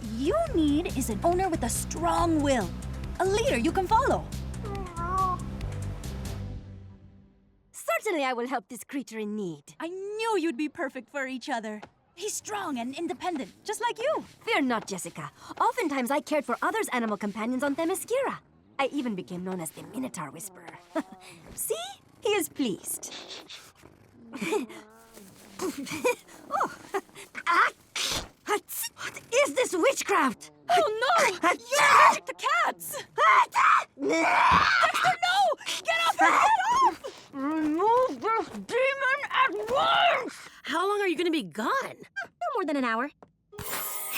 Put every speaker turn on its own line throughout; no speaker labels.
What you need is an owner with a strong will. A leader you can follow.
Certainly I will help this creature in need.
I knew you'd be perfect for each other. He's strong and independent, just like you.
Fear not, Jessica. Oftentimes I cared for others' animal companions on Themyscira. I even became known as the Minotaur Whisperer. See? He is pleased. Oh. What is this witchcraft?
Oh no! You're allergic to cats! Dexter, no! Get off her! Get off!
Remove this demon at once!
How long are you gonna be gone?
No more than an hour.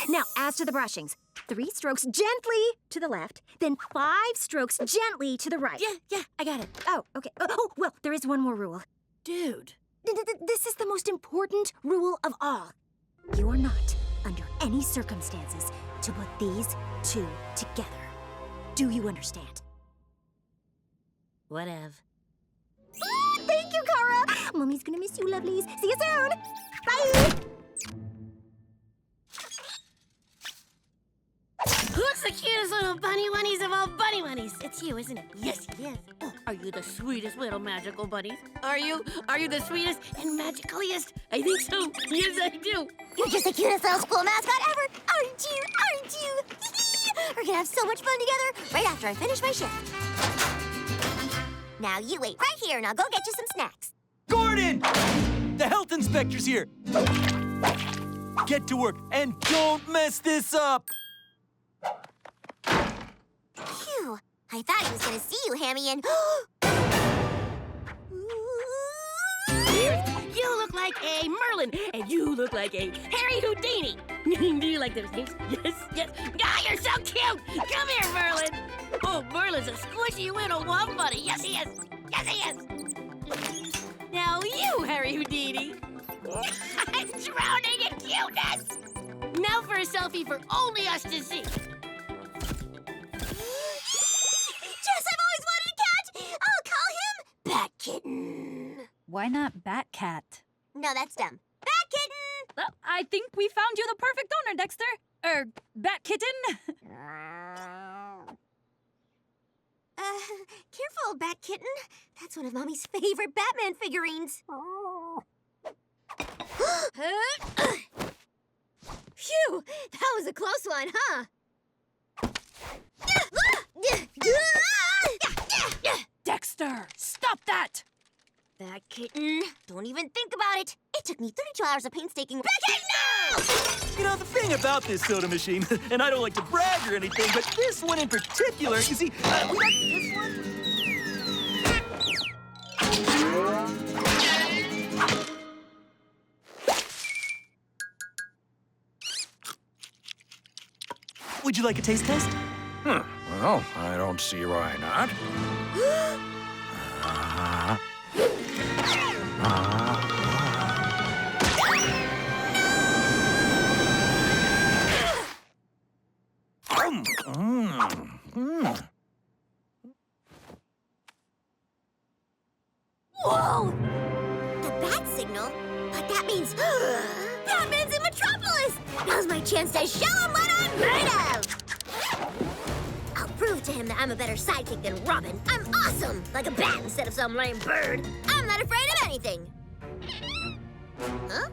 Now, as to the brushings, 3 strokes gently to the left, then 5 strokes gently to the right.
Yeah, I got it.
Oh, okay. Oh, well, there is one more rule.
Dude.
This is the most important rule of all. You are not, under any circumstances, to put these 2 together. Do you understand?
Whatever.
Oh, thank you, Kara. Mommy's gonna miss you, lovelies. See you soon. Bye.
Who's the cutest little bunny bunnies of all bunny bunnies? It's you, isn't it? Yes, yes. Oh, are you the sweetest little magical bunnies? Are you the sweetest and magicaliest? I think so. Yes, I do.
You're just the cutest little school mascot ever, aren't you? Aren't you? We're gonna have so much fun together right after I finish my shift. Now you wait right here and I'll go get you some snacks.
Gordon! The health inspector's here. Get to work and don't mess this up.
Phew, I thought he was gonna see you, Hammy, and...
You look like a Merlin, and you look like a Harry Houdini. Do you like those names? Yes, yes. Ah, you're so cute. Come here, Merlin. Oh, Merlin's a squishy little womp bunny. Yes, he is. Yes, he is. Now you, Harry Houdini. I'm drowning in cuteness. Now for a selfie for only us to see.
Jess, I've always wanted a cat! I'll call him Bat Kitten.
Why not Bat Cat?
No, that's dumb. Bat Kitten!
Well, I think we found you the perfect owner, Dexter. Bat Kitten.
Careful, Bat Kitten. That's one of Mommy's favorite Batman figurines.
Phew, that was a close one, huh?
Dexter, stop that!
Bat Kitten, don't even think about it. It took me 32 hours of painstaking... Bat Kitten, no!
You know, the thing about this soda machine, and I don't like to brag or anything, but this one in particular, you see, we got this one. Would you like a taste test?
Well, I don't see why not.
Whoa! The bat signal? But that means Batman's in Metropolis! Now's my chance to show him what I'm made of! I'll prove to him that I'm a better sidekick than Robin. I'm awesome! Like a bat instead of some lame bird. I'm not afraid of anything. Huh?